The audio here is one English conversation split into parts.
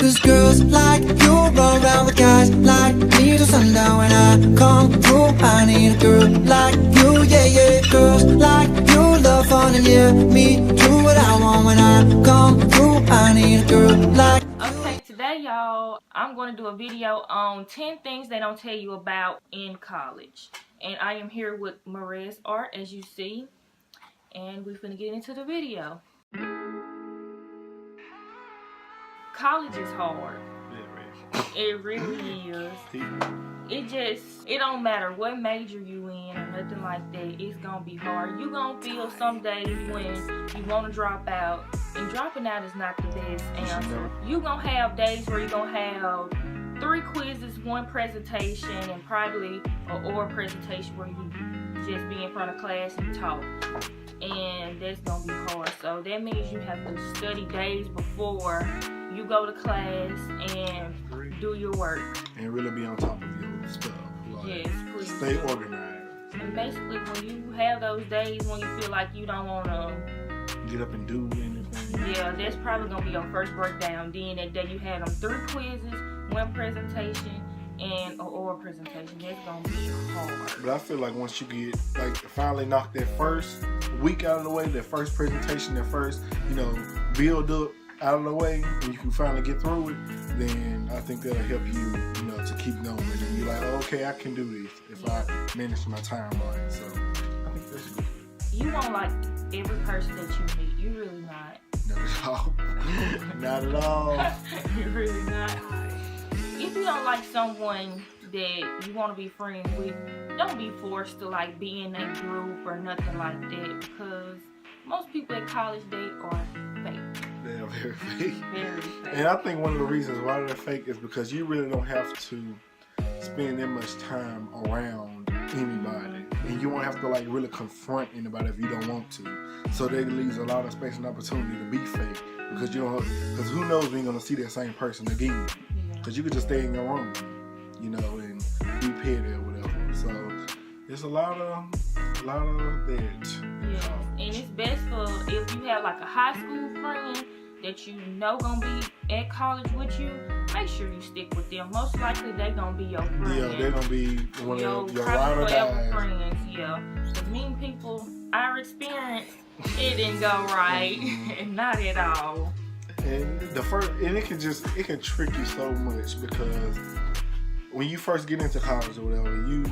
Cause girls like you run around with guys like me till sundown. When I come through, I need a girl like you, yeah, yeah. Girls like you love fun and yeah, me do what I want. When I come through, I need a girl like. Okay, today y'all, I'm going to do a video on 10 things they don't tell you about in college. And I am here with Marez Art, as you see. And we're finna get into the video. College is hard. It really is. It don't matter what major you in or nothing like that. It's gonna be hard. You gonna feel some days when you wanna drop out. And dropping out is not the best answer. You gonna have days where you gonna have 3 quizzes, 1 presentation, and probably an oral presentation where you just be in front of class and talk. And that's gonna be hard. So that means you have to study days before you go to class and do your work. And really be on top of your stuff. Like, yes, please. Stay organized. And basically when you have those days when you feel like you don't wanna get up and do anything. Yeah, that's probably gonna be your first breakdown. Then that day you had them 3 quizzes, 1 presentation, and an oral presentation. That's gonna be hard. But I feel like once you get finally knock that first week out of the way, that first presentation, that first, build up out of the way, and you can finally get through it, then I think that'll help you, to keep going. And then you're like, oh, okay, I can do this if I manage my time right. So I think that's good. You won't like every person that you meet. You really not. Not at all. Not at all. You're really not. If you don't like someone that you want to be friends with, don't be forced to be in a group or nothing like that, because most people at college, they are fake. They are very fake. Very fake. And I think one of the reasons why they're fake is because you really don't have to spend that much time around anybody, and you won't have to really confront anybody if you don't want to. So that leaves a lot of space and opportunity to be fake, because because who knows when you're gonna see that same person again? Because you could just stay in your room, and be petty or whatever. So there's a lot of that. Yeah, and it's best for if you have a high school friend that gonna be at college with you. Make sure you stick with them. Most likely they gonna be your friend. Yeah, they're gonna be one of your ride or die friends. Yeah, the mean people, our experience, it didn't go right, not at all. And it can trick you so much, because when you first get into college or whatever, you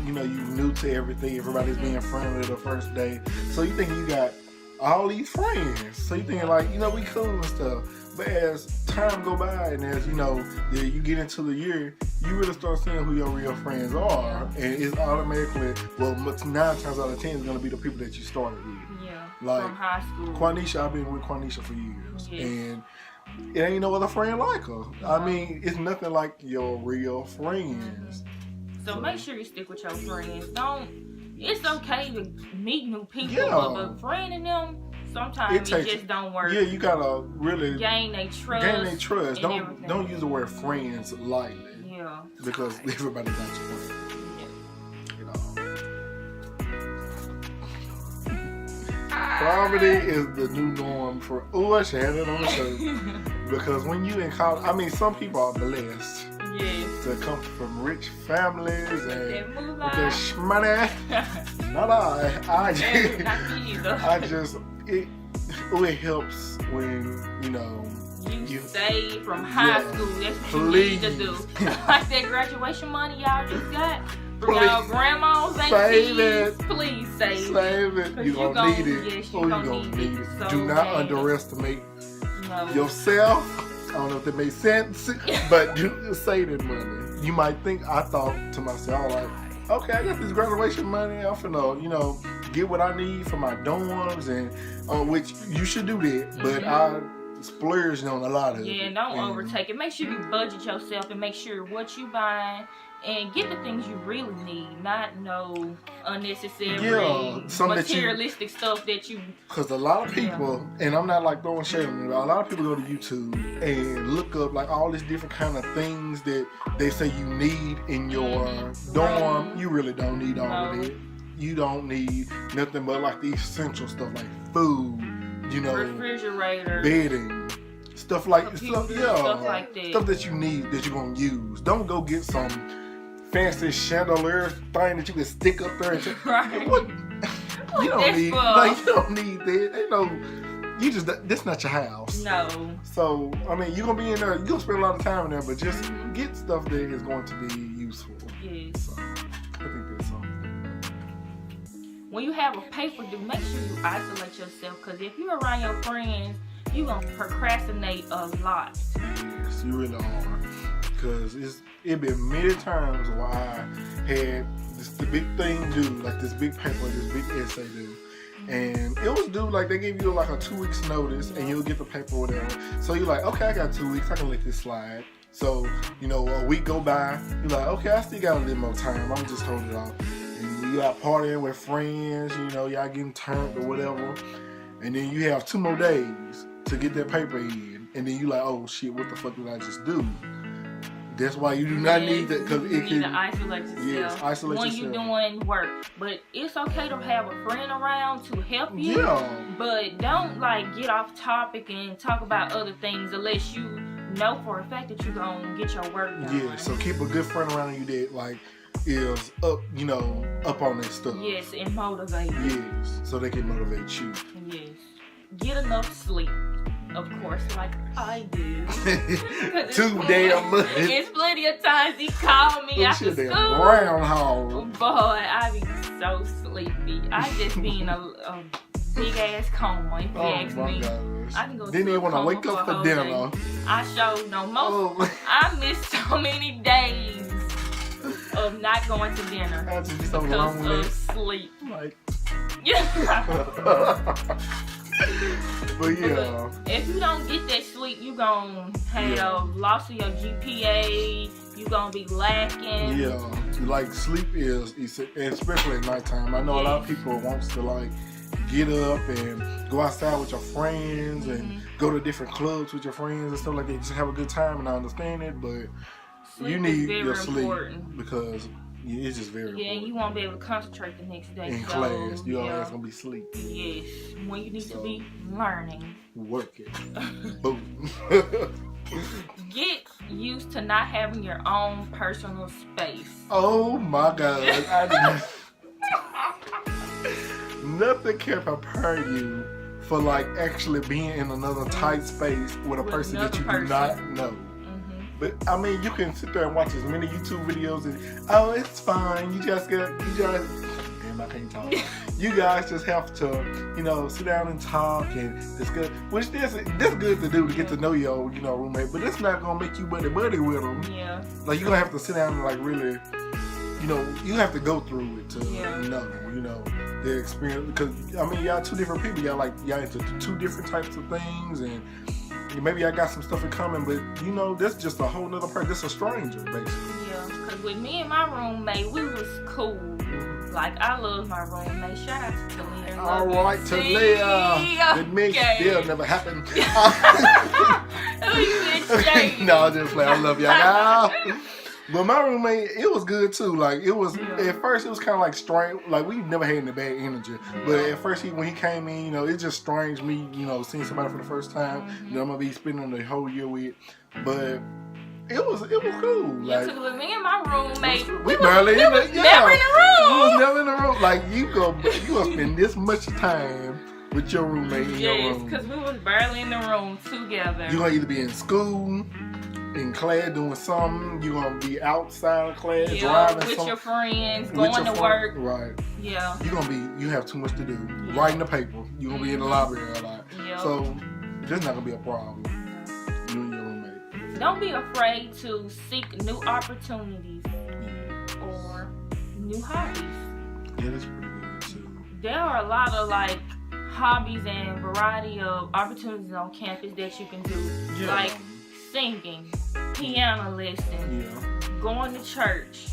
new to everything. Everybody's being friendly the first day, so you think you got all these friends. So you thinking we cool and stuff. But as time go by and as you get into the year, you really start seeing who your real friends are, and it's automatically 9 times out of 10 is gonna be the people that you started with. Yeah. From high school. Quaneshia, I've been with Quaneshia for years, yes. and it ain't no other friend like her. I mean, it's nothing like your real friends. So make sure you stick with your friends. It's okay to meet new people, but friending them, sometimes it just don't work. Yeah, you gotta really gain their trust. Don't use the word friends lightly. Yeah. Because everybody's not your friend. Poverty is the new norm for. Oh, I should have it on the shirt. Because when you in college, some people are blessed. Yes. To come from rich families and with their shmoney. Not I just it helps when you save from high school. That's what you need to do. Like that graduation money y'all just got from y'all grandmas, aunties. Please save it. You're gonna need it. Yes, you're gonna need it. So do not underestimate yourself. I don't know if that makes sense, but do save that money. You might think, I thought to myself, okay, I got this graduation money. I'm finna, get what I need for my dorms, and which you should do that. But I splurged on a lot of it. Yeah, don't overtake it. Make sure you budget yourself and make sure what you buying. And get the things you really need, not no unnecessary materialistic stuff that you. Because a lot of people, and I'm not throwing shade on them, a lot of people go to YouTube and look up all these different kind of things that they say you need in your dorm. You really don't need all of it. You don't need nothing but the essential stuff like food, refrigerator, bedding, stuff like stuff like that. Stuff that you need that you're gonna use. Don't go get some fancy chandelier thing that you can stick up there. And Right. What? You don't need. Like you don't need that. Ain't no. You just. This not your house. No. So I mean, you're gonna be in there. You're gonna spend a lot of time in there, but just get stuff that is going to be useful. Yes. So I think that's something. When you have a paper due, make sure you isolate yourself, because if you're around your friends, you're going to procrastinate a lot. Yes, you really are. Because it been many times where I had the big thing due, like this big paper, this big essay due. And it was due, like they give you like a 2 weeks notice and you'll get the paper or whatever. So you're like, okay, I got 2 weeks, I can let this slide. So, you know, a week go by, you're like, okay, I still got a little more time, I'm just holding it off. And you out partying with friends, you know, y'all getting turned or whatever. And then you have 2 more days to get that paper in. And then you like, oh shit, what the fuck did I just do? That's why you do not need that, because it can. You need to isolate yourself. Yes, isolate when yourself. you're doing work. But it's okay to have a friend around to help you. Yeah. But don't like get off topic and talk about other things unless you know for a fact that you're gonna get your work done. Yeah. So keep a good friend around you that like is up, you know, up on that stuff. Yes, and motivate. Yes. So they can motivate you. Yes. Get enough sleep. Of course, like I do. Too damn much. It's plenty of times he called me after school. Groundhog. Boy, I be so sleepy. I just be in a big ass coma. If you ask me, gosh. I can go. Didn't even want to wake up for dinner. Day. I showed no most. I missed so many days of not going to dinner because of sleep. Like, yeah. But yeah, if you don't get that sleep, you gonna have loss of your GPA. You gonna be lacking. Yeah, like sleep is especially at nighttime. I know a lot of people wants to like get up and go outside with your friends and go to different clubs with your friends and stuff like that. Just have a good time, and I understand it, but sleep you need your important. sleep because it's just very important. Yeah, you won't be able to concentrate the next day. In class, your ass gonna be sleepy. Yes, when you need to be learning. Work it. Boom. Get used to not having your own personal space. Oh my God. Nothing can prepare you for like actually being in another tight space with a person that you do not know. But I mean, you can sit there and watch as many YouTube videos and it's fine. Damn, I can't talk. You guys just have to, you know, sit down and talk and discuss. Which that's good to do to get to know your, you know, roommate. But it's not gonna make you buddy with them. Yeah. Like you're gonna have to sit down and like really, you know, you have to go through it to know, you know, their experience. Because I mean, y'all 2 different people. Y'all into 2 different types of things and. Maybe I got some stuff in common, but you know, that's just a whole nother person. This a stranger, basically. Yeah, because with me and my roommate, we was cool. Like, I love my roommate. Shout out to Talia. All right, Talia. It makes still never happened. No, just play. I love y'all. But my roommate, it was good too. Like it was at first, it was kind of like strange. Like we never had any bad energy. But at first, when he came in, you know, it's just strange me, you know, seeing somebody for the first time. You know, I'm gonna be spending the whole year with. But it was cool. Yeah, like, with me and my roommate, we barely never in the room. We was never in the room. Like you gonna spend this much time with your roommate in your room. Yes, because we was barely in the room together. You gonna either be in school, in class doing something, you're gonna be outside of class driving with your friends, going to work. Right. Yeah. You have too much to do. Writing the paper. You're gonna be in the library a lot. Yeah. So that's not gonna be a problem. You and your roommate. Don't be afraid to seek new opportunities or new hobbies. Yeah, that's pretty good too. There are a lot of like hobbies and variety of opportunities on campus that you can do. Yeah. Like singing, piano lessons, going to church,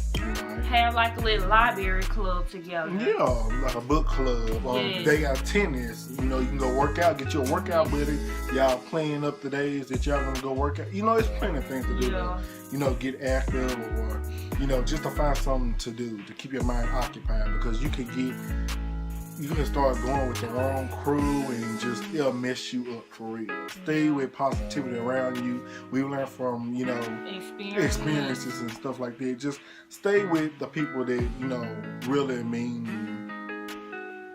have like a little library club together. Yeah, like a book club. They got tennis. You know, you can go work out, get your workout buddy. Y'all playing up the days that y'all gonna go work out. You know, there's plenty of things to do. Yeah. You know, get active or, you know, just to find something to do to keep your mind occupied because you could get you can start going with the wrong crew and just it'll mess you up for real. Stay with positivity around you. We learn from, you know, experiences and stuff like that. Just stay with the people that, you know, really mean,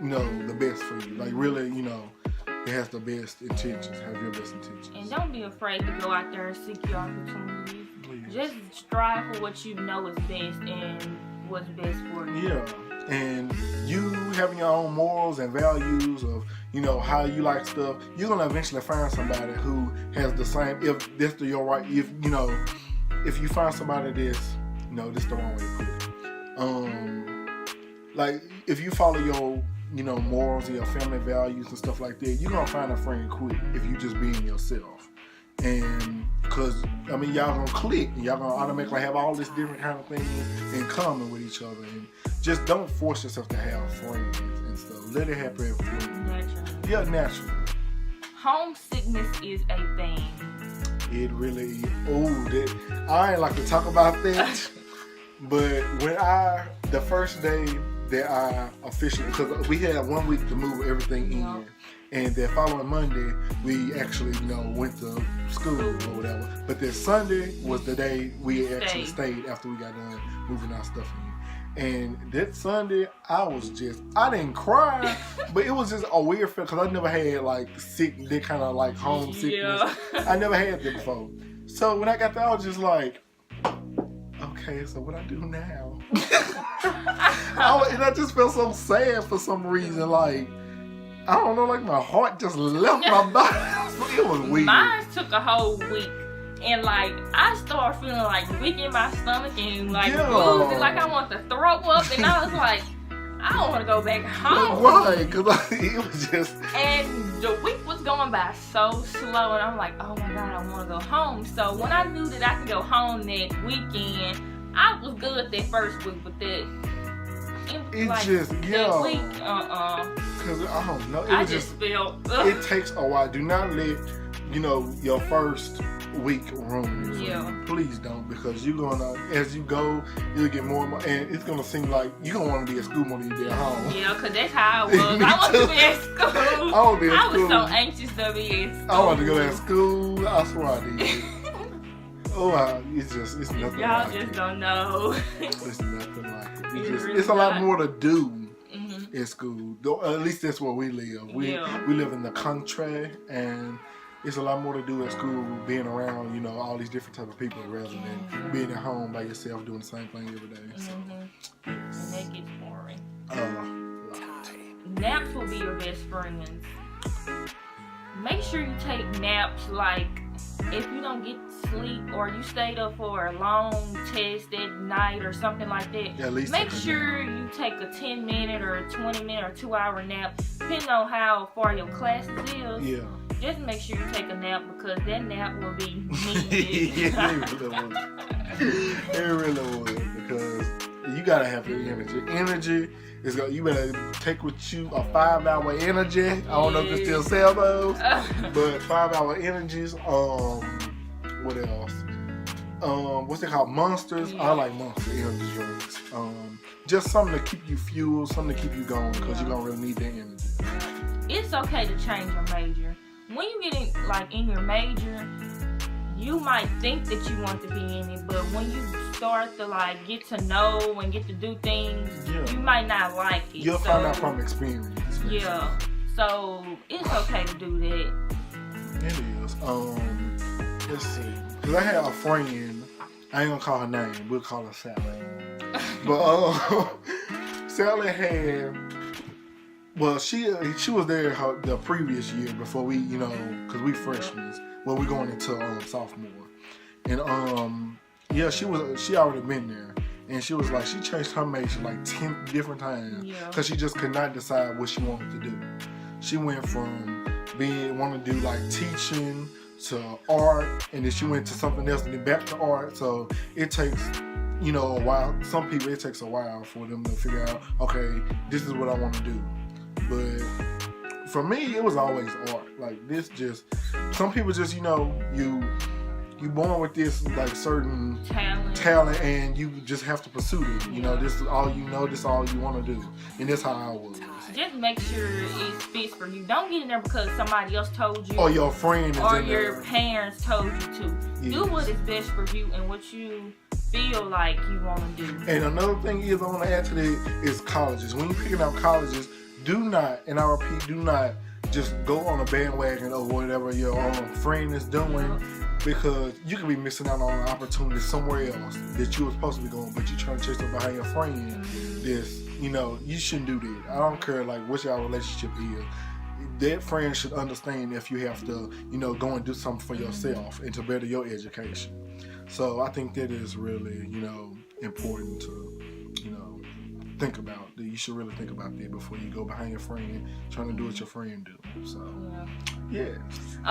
you know, the best for you. Like really, you know, it has the best intentions, have your best intentions. And don't be afraid to go out there and seek your opportunities. Please. Just strive for what you know is best and what's best for you. Yeah. And you having your own morals and values of, you know, how you like stuff, you're going to eventually find somebody who has the same, if this is your right, if, you know, if you find somebody that's, you know, this is the wrong way to put it. Like, if you follow your, you know, morals and your family values and stuff like that, you're going to find a friend quick if you just being yourself. And because, I mean, y'all going to click. Y'all going to automatically have all this different kind of things in common with each other. And just don't force yourself to have friends and stuff. Let it happen for you. Naturally. Yeah, naturally. Homesickness is a thing. It really is. Oh, I ain't like to talk about that. But when the first day that I officially, because we had 1 week to move everything in. And the following Monday, we actually, you know, went to school or whatever. But this Sunday was the day we actually stayed after we got done moving our stuff in. And that Sunday, I didn't cry, but it was just a weird feeling because I never had like that kind of like homesickness. Yeah. I never had that before. So when I got there, I was just like, okay, so what I do now? And I just felt so sad for some reason, like, I don't know, like my heart just left my body. It was weird. Mine took a whole week. And like, I started feeling like weak in my stomach and like woozy, like I want to throw up. And I was like, I don't want to go back home. Right, because it was just... And the week was going by so slow. And I'm like, oh my God, I want to go home. So when I knew that I could go home that weekend, I was good that first week. But that week, because I don't know. I just felt... It takes a while. Do not let, you know, your first week ruin it. Yeah. Please don't, because you're gonna, as you go, you'll get more and more, and it's gonna seem like you're gonna want to be at school more than you be at home. Yeah, because that's how I was. I wanted to be at school. I want to be at school. I was so anxious to be at school. I wanted to go to school. I swear I did. It's nothing Y'all like just it. don't know. It's nothing like it. Really it's a lot more to do in school. At least that's where we live. We live in the country, and it's a lot more to do at school, being around, you know, all these different type of people rather than being at home by yourself doing the same thing every day. So, And that gets boring. Naps will be your best friends. Make sure you take naps, like if you don't get sleep or you stayed up for a long test at night or something like that, at least make sure you take a 10-minute or a 20-minute or 2-hour nap, depending on how far your classes is. Yeah. Just make sure you take a nap, because that nap will be needed. It really would, because you gotta have the energy. Energy is you better take with you a 5-hour energy. I don't know if they still sell those, but 5-hour energies. What else? What's it called? Monsters. I like Monster energy drinks. Just something to keep you fueled, something to keep you going, because you're gonna really need that energy. It's okay to change your major. When you get in your major, you might think that you want to be in it, but when you start to get to know and get to do things, you might not like it. You'll find out from experience. Yeah. So it's okay to do that. It is. Let's see. Cause I had a friend. I ain't gonna call her name. We'll call her Sally. But Sally had. Well, she was there the previous year before we, you know, because we freshmen. Well, we going into sophomore, and she already been there, and she was like, she changed her major like 10 different times because she just could not decide what she wanted to do. She went from wanting to do like teaching to art, and then she went to something else and then back to art. So it takes, you know, a while. Some people, it takes a while for them to figure out, okay, this is what I want to do. But for me, it was always art. Like this, just some people just, you know, you you born with this like certain talent, and you just have to pursue it. You know, this is all you know. This is all you want to do, and that's how I was. Just make sure it fits for you. Don't get in there because somebody else told you, or your friend, or your parents told you to. Yes. Do what is best for you and what you feel like you want to do. And another thing is I want to add to that is colleges. When you're picking out colleges, do not, and I repeat, do not just go on a bandwagon of whatever your friend is doing, because you could be missing out on an opportunity somewhere else that you were supposed to be going, but you trying to chase up behind your friend. This, you know, you shouldn't do that. I don't care like what your relationship is. That friend should understand if you have to, you know, go and do something for yourself and to better your education. So I think that is really, you know, important to, you know, think about. You should really think about that before you go behind your friend trying to do what your friend do. So, yeah.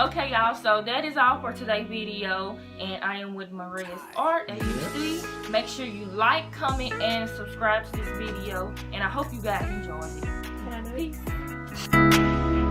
Okay, y'all. So that is all for today's video. And I am with Maria's Art, as you see. Make sure you like, comment, and subscribe to this video. And I hope you guys enjoyed it. Peace.